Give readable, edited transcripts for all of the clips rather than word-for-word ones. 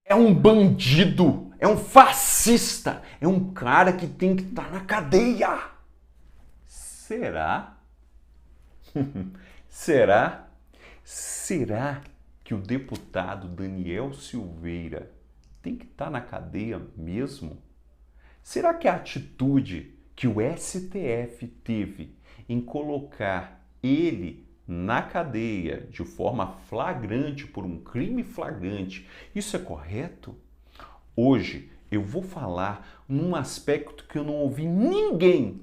É um bandido, é um fascista, é um cara que tem que estar na cadeia. Será? Será? Será que o deputado Daniel Silveira tem que estar na cadeia mesmo? Será que a atitude que o STF teve em colocar ele na cadeia de forma flagrante por um crime flagrante, isso é correto? Hoje eu vou falar num aspecto que eu não ouvi ninguém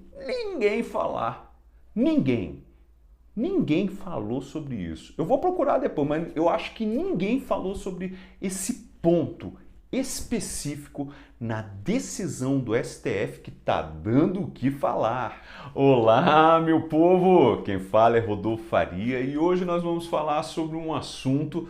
falar. Ninguém falou sobre isso. Eu vou procurar depois, mas eu acho que ninguém falou sobre esse ponto específico na decisão do STF que está dando o que falar. Olá, meu povo! Quem fala é Rodolfo Faria e hoje nós vamos falar sobre um assunto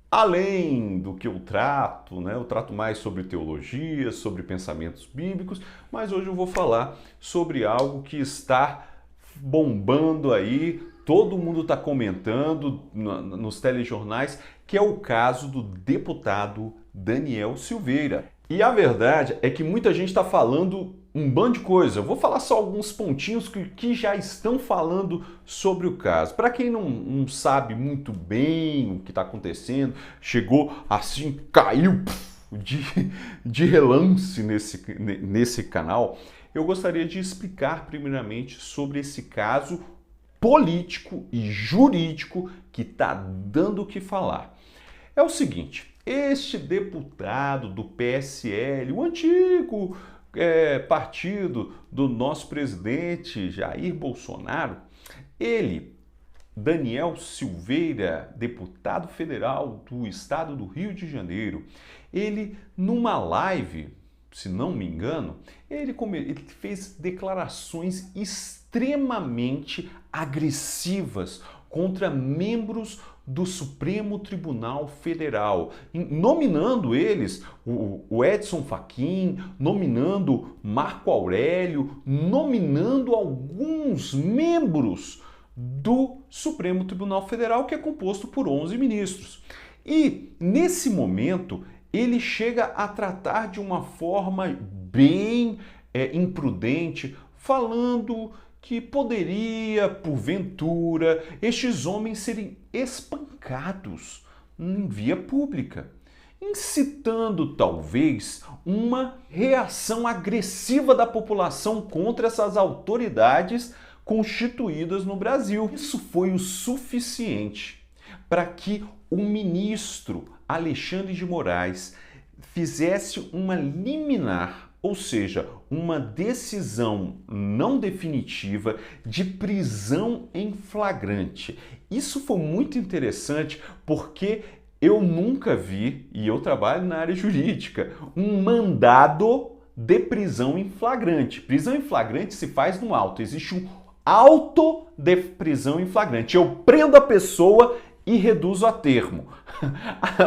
além do que eu trato, né? Eu trato mais sobre teologia, sobre pensamentos bíblicos, mas hoje eu vou falar sobre algo que está bombando aí, todo mundo está comentando nos telejornais, que é o caso do deputado Daniel Silveira. E a verdade é que muita gente está falando um bando de coisa. Eu vou falar só alguns pontinhos que já estão falando sobre o caso. Para quem não sabe muito bem o que está acontecendo, chegou assim, caiu de relance nesse canal, eu gostaria de explicar primeiramente sobre esse caso político e jurídico que está dando o que falar. É o seguinte, este deputado do PSL, o antigo partido do nosso presidente Jair Bolsonaro, ele, Daniel Silveira, deputado federal do estado do Rio de Janeiro, ele numa live, se não me engano, ele fez declarações extremamente agressivas contra membros do Supremo Tribunal Federal, nominando eles o Edson Fachin, nominando Marco Aurélio, nominando alguns membros do Supremo Tribunal Federal, que é composto por 11 ministros. E, nesse momento, ele chega a tratar de uma forma bem imprudente, falando que poderia, porventura, estes homens serem espancados em via pública, incitando talvez uma reação agressiva da população contra essas autoridades constituídas no Brasil. Isso foi o suficiente para que o ministro Alexandre de Moraes fizesse uma liminar, ou seja, uma decisão não definitiva de prisão em flagrante. Isso foi muito interessante porque eu nunca vi, e eu trabalho na área jurídica, um mandado de prisão em flagrante. Prisão em flagrante se faz no auto, existe um auto de prisão em flagrante. Eu prendo a pessoa e reduzo a termo.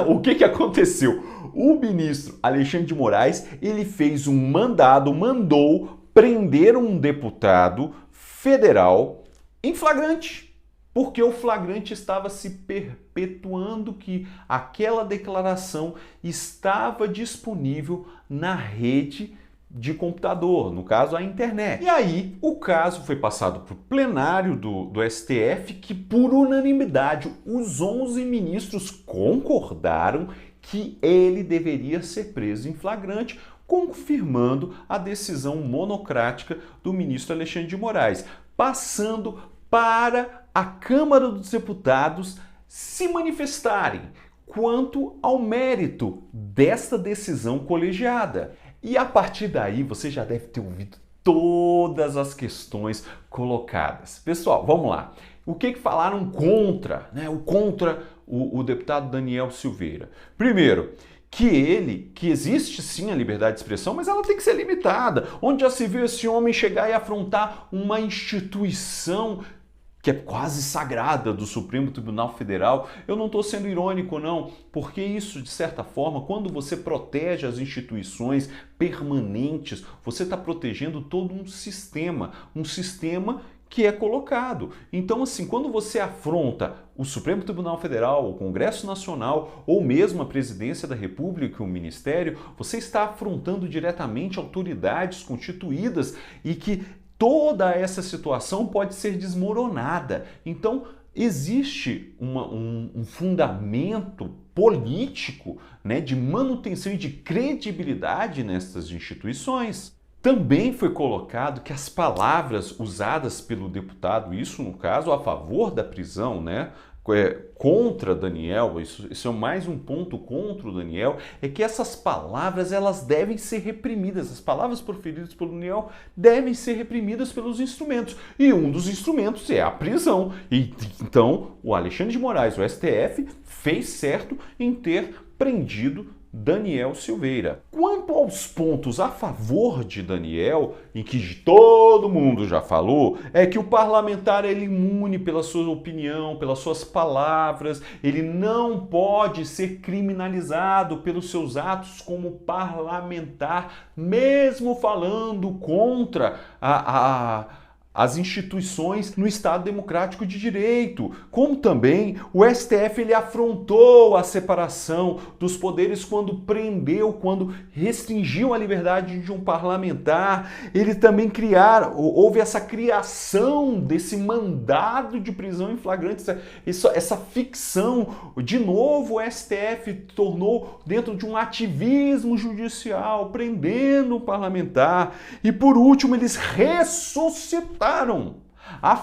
O que aconteceu? O ministro Alexandre de Moraes, ele fez um mandado, mandou prender um deputado federal em flagrante, porque o flagrante estava se perpetuando, que aquela declaração estava disponível na rede de computador, no caso a internet. E aí o caso foi passado para o plenário do STF, que por unanimidade os 11 ministros concordaram que ele deveria ser preso em flagrante, confirmando a decisão monocrática do ministro Alexandre de Moraes, passando para a Câmara dos Deputados se manifestarem quanto ao mérito desta decisão colegiada. E a partir daí você já deve ter ouvido todas as questões colocadas. Pessoal, vamos lá. O que falaram contra, né? O deputado Daniel Silveira? Primeiro, que existe sim a liberdade de expressão, mas ela tem que ser limitada. Onde já se viu esse homem chegar e afrontar uma instituição que é quase sagrada do Supremo Tribunal Federal? Eu não estou sendo irônico, não, porque isso, de certa forma, quando você protege as instituições permanentes, você está protegendo todo um sistema que é colocado. Então, assim, quando você afronta o Supremo Tribunal Federal, o Congresso Nacional ou mesmo a Presidência da República, o Ministério, você está afrontando diretamente autoridades constituídas e que toda essa situação pode ser desmoronada. Então, existe um fundamento político, né, de manutenção e de credibilidade nessas instituições. Também foi colocado que as palavras usadas pelo deputado, isso no caso a favor da prisão, né, contra Daniel, isso é mais um ponto contra o Daniel, é que essas palavras elas devem ser reprimidas, as palavras proferidas pelo Daniel devem ser reprimidas pelos instrumentos, e um dos instrumentos é a prisão. E então o Alexandre de Moraes, o STF, fez certo em ter prendido Daniel Silveira. Quanto aos pontos a favor de Daniel, em que todo mundo já falou, é que o parlamentar é imune pela sua opinião, pelas suas palavras, ele não pode ser criminalizado pelos seus atos como parlamentar, mesmo falando contra as instituições no Estado Democrático de Direito. Como também o STF ele afrontou a separação dos poderes quando prendeu, quando restringiu a liberdade de um parlamentar. Ele também houve essa criação desse mandado de prisão em flagrante, essa ficção. De novo o STF tornou dentro de um ativismo judicial, prendendo o parlamentar. E por último eles ressuscitaram a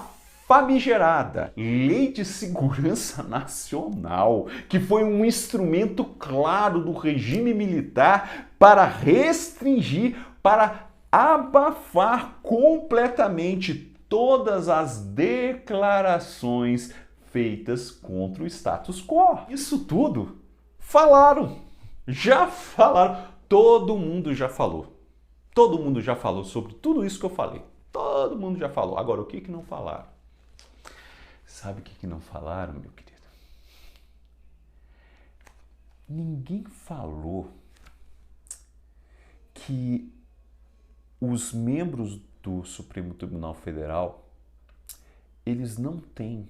famigerada Lei de Segurança Nacional, que foi um instrumento claro do regime militar para restringir, para abafar completamente todas as declarações feitas contra o status quo. Isso tudo já falaram, todo mundo já falou. Todo mundo já falou sobre tudo isso que eu falei. Todo mundo já falou. Agora, o que não falaram? Sabe o que não falaram, meu querido? Ninguém falou que os membros do Supremo Tribunal Federal, eles não têm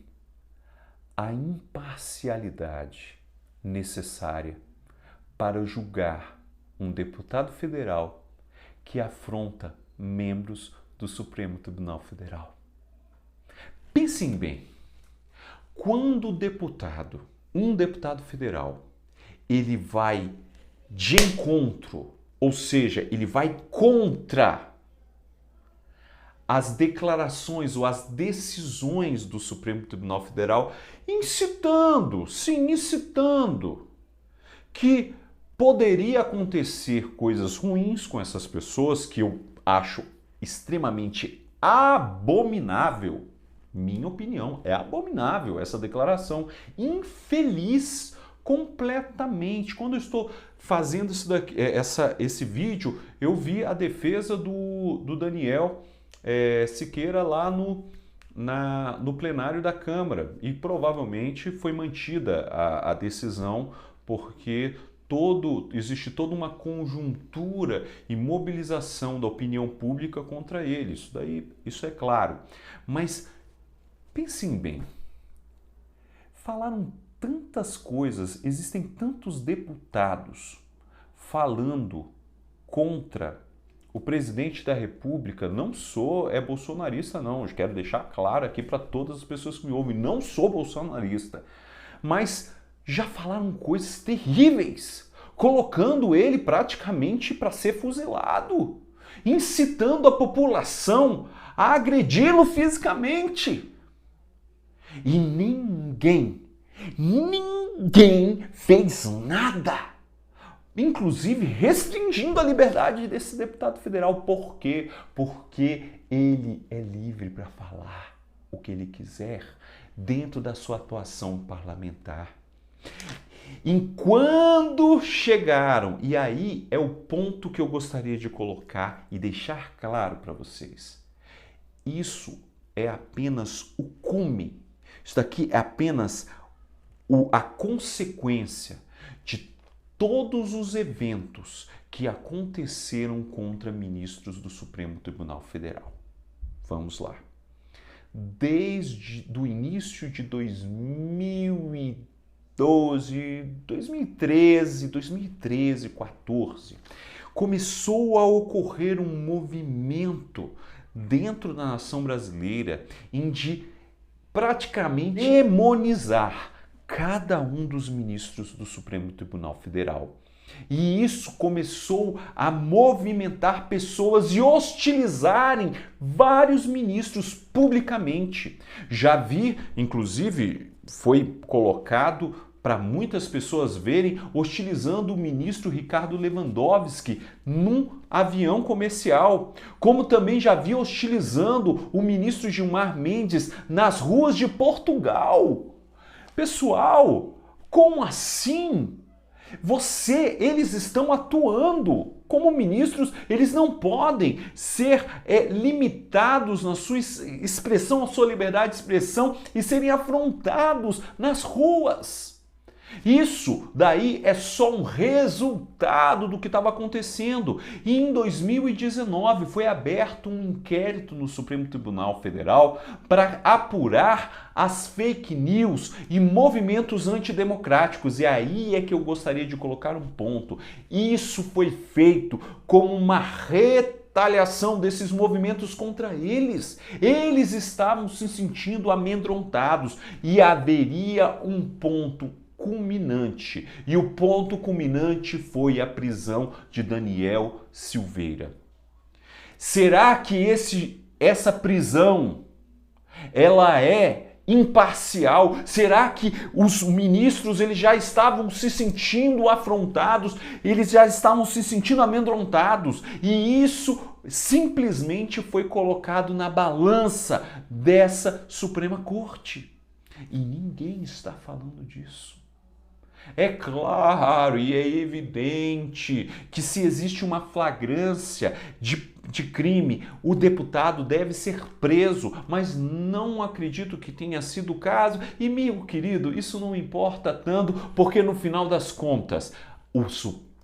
a imparcialidade necessária para julgar um deputado federal que afronta membros do Supremo Tribunal Federal. Pensem bem, quando um deputado federal, ele vai de encontro, ou seja, ele vai contra as declarações ou as decisões do Supremo Tribunal Federal, incitando que poderia acontecer coisas ruins com essas pessoas, que eu acho extremamente abominável. Minha opinião, é abominável essa declaração, infeliz completamente. Quando eu estou fazendo esse vídeo, eu vi a defesa do Daniel Siqueira lá no plenário da Câmara, e provavelmente foi mantida a decisão porque existe toda uma conjuntura e mobilização da opinião pública contra ele. Isso é claro. Mas pensem bem, falaram tantas coisas, existem tantos deputados falando contra o presidente da República. Não sou bolsonarista, não. Eu quero deixar claro aqui para todas as pessoas que me ouvem, não sou bolsonarista. Mas já falaram coisas terríveis, colocando ele praticamente para ser fuzilado, incitando a população a agredi-lo fisicamente. E ninguém fez nada, inclusive restringindo a liberdade desse deputado federal. Por quê? Porque ele é livre para falar o que ele quiser dentro da sua atuação parlamentar. Quando chegaram, e aí é o ponto que eu gostaria de colocar e deixar claro para vocês, isso é apenas o cume, isso daqui é apenas a consequência de todos os eventos que aconteceram contra ministros do Supremo Tribunal Federal. Vamos lá. desde o início de 2012, 2013, 2014, começou a ocorrer um movimento dentro da nação brasileira de praticamente demonizar cada um dos ministros do Supremo Tribunal Federal. E isso começou a movimentar pessoas e hostilizarem vários ministros publicamente. Já vi, inclusive, foi colocado para muitas pessoas verem, hostilizando o ministro Ricardo Lewandowski num avião comercial. Como também já vi hostilizando o ministro Gilmar Mendes nas ruas de Portugal. Pessoal, como assim? Eles estão atuando como ministros, eles não podem ser limitados na sua expressão, na sua liberdade de expressão e serem afrontados nas ruas. Isso daí é só um resultado do que estava acontecendo. E em 2019 foi aberto um inquérito no Supremo Tribunal Federal para apurar as fake news e movimentos antidemocráticos. E aí é que eu gostaria de colocar um ponto. Isso foi feito como uma retaliação desses movimentos contra eles. Eles estavam se sentindo amedrontados e haveria um ponto culminante. E o ponto culminante foi a prisão de Daniel Silveira. Será que essa prisão ela é imparcial? Será que os ministros eles já estavam se sentindo afrontados, eles já estavam se sentindo amedrontados e isso simplesmente foi colocado na balança dessa Suprema Corte? E ninguém está falando disso. É claro e é evidente que se existe uma flagrância de crime, o deputado deve ser preso, mas não acredito que tenha sido o caso. E, meu querido, isso não importa tanto, porque no final das contas,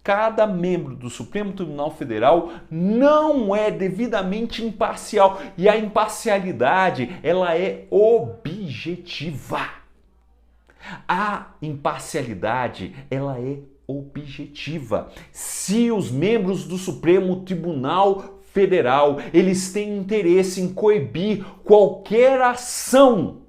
cada membro do Supremo Tribunal Federal não é devidamente imparcial e a imparcialidade ela é objetiva. A imparcialidade, ela é objetiva. Se os membros do Supremo Tribunal Federal, eles têm interesse em coibir qualquer ação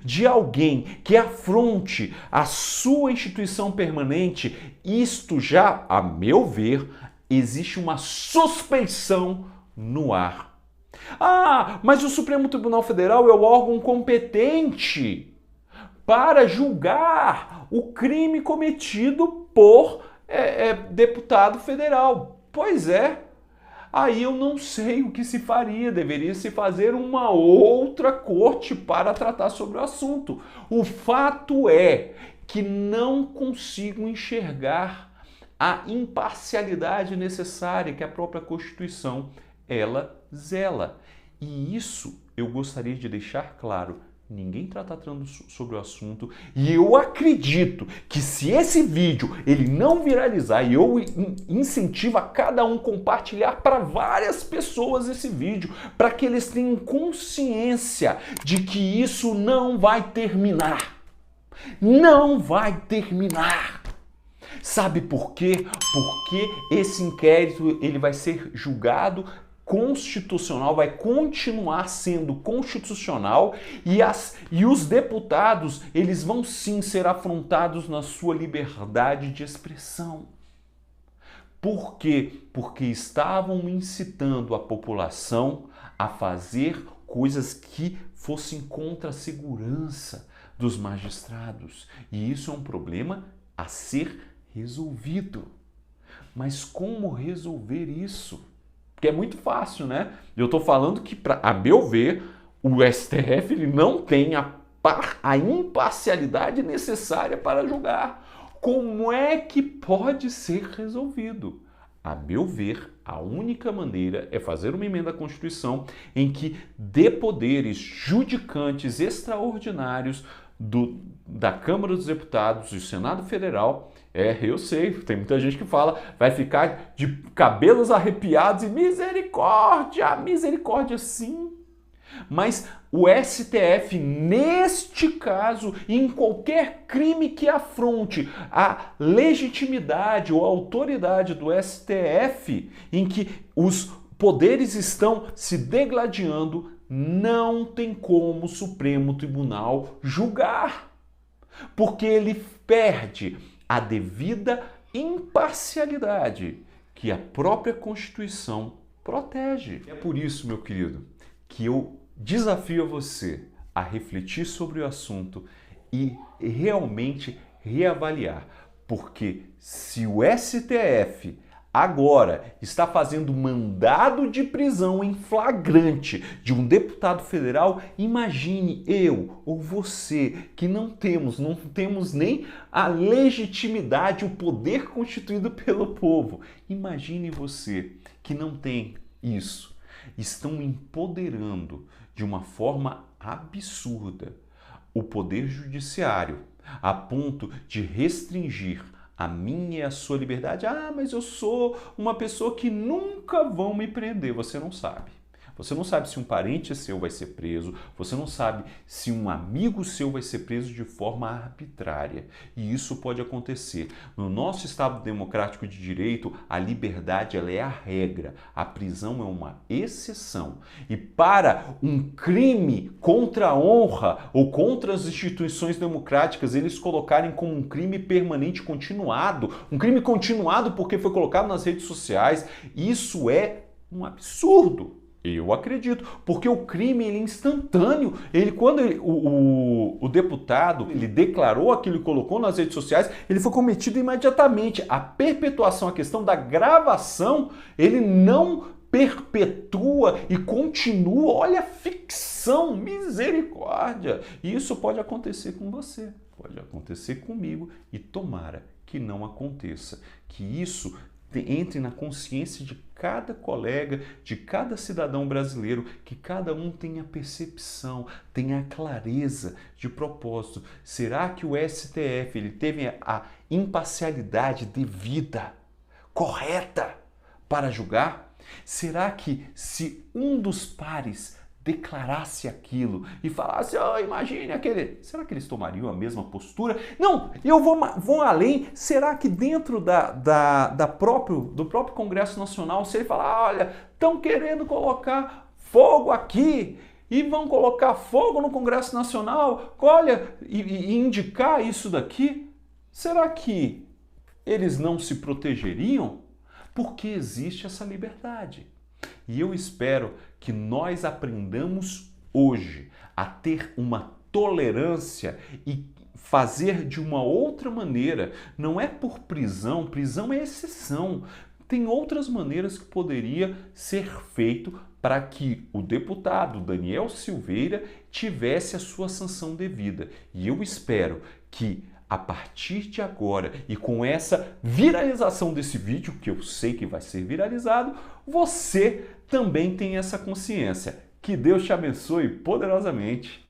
de alguém que afronte a sua instituição permanente, isto já, a meu ver, existe uma suspeição no ar. Ah, mas o Supremo Tribunal Federal é o órgão competente para julgar o crime cometido por deputado federal. Pois é, aí eu não sei o que se faria, deveria se fazer uma outra corte para tratar sobre o assunto. O fato é que não consigo enxergar a imparcialidade necessária que a própria Constituição ela zela. E isso eu gostaria de deixar claro. Ninguém está tratando sobre o assunto e eu acredito que se esse vídeo ele não viralizar e eu incentivo a cada um compartilhar para várias pessoas esse vídeo, para que eles tenham consciência de que isso não vai terminar. Não vai terminar. Sabe por quê? Porque esse inquérito ele vai ser julgado constitucional, vai continuar sendo constitucional e os deputados, eles vão sim ser afrontados na sua liberdade de expressão. Por quê? Porque estavam incitando a população a fazer coisas que fossem contra a segurança dos magistrados. E isso é um problema a ser resolvido. Mas como resolver isso? Porque é muito fácil, né? Eu estou falando que, a meu ver, o STF ele não tem a imparcialidade necessária para julgar. Como é que pode ser resolvido? A meu ver, a única maneira é fazer uma emenda à Constituição em que dê poderes judicantes extraordinários da Câmara dos Deputados e do Senado Federal. Eu sei, tem muita gente que fala, vai ficar de cabelos arrepiados e misericórdia, misericórdia sim. Mas o STF, neste caso, em qualquer crime que afronte a legitimidade ou a autoridade do STF, em que os poderes estão se degladiando, não tem como o Supremo Tribunal julgar, porque ele perde a devida imparcialidade que a própria Constituição protege. É por isso, meu querido, que eu desafio a você a refletir sobre o assunto e realmente reavaliar, porque se o STF agora está fazendo mandado de prisão em flagrante de um deputado federal, imagine eu ou você que não temos nem a legitimidade, o poder constituído pelo povo. Imagine você que não tem isso. Estão empoderando de uma forma absurda o poder judiciário a ponto de restringir a minha e a sua liberdade. Ah, mas eu sou uma pessoa que nunca vão me prender. Você não sabe. Você não sabe se um parente seu vai ser preso, você não sabe se um amigo seu vai ser preso de forma arbitrária. E isso pode acontecer. No nosso Estado democrático de direito, a liberdade ela é a regra, a prisão é uma exceção. E para um crime contra a honra ou contra as instituições democráticas, eles colocarem como um crime permanente continuado, um crime continuado porque foi colocado nas redes sociais, isso é um absurdo. Eu acredito, porque o crime ele é instantâneo. O deputado ele declarou aquilo e colocou nas redes sociais, ele foi cometido imediatamente. A perpetuação, a questão da gravação, ele não perpetua e continua. Olha a ficção, misericórdia. E isso pode acontecer com você, pode acontecer comigo e tomara que não aconteça. Que isso entre na consciência de cada colega, de cada cidadão brasileiro, que cada um tenha percepção, tenha clareza de propósito. Será que o STF ele teve a imparcialidade devida, correta para julgar? Será que se um dos pares declarasse aquilo e falasse, oh, imagine aquele... Será que eles tomariam a mesma postura? Não, eu vou além. Será que dentro do próprio Congresso Nacional, se ele falar, olha, estão querendo colocar fogo aqui e vão colocar fogo no Congresso Nacional, olha, e indicar isso daqui, será que eles não se protegeriam? Porque existe essa liberdade. E eu espero que nós aprendamos hoje a ter uma tolerância e fazer de uma outra maneira. Não é por prisão, prisão é exceção. Tem outras maneiras que poderia ser feito para que o deputado Daniel Silveira tivesse a sua sanção devida. E eu espero que a partir de agora e com essa viralização desse vídeo, que eu sei que vai ser viralizado, você também tem essa consciência. Que Deus te abençoe poderosamente.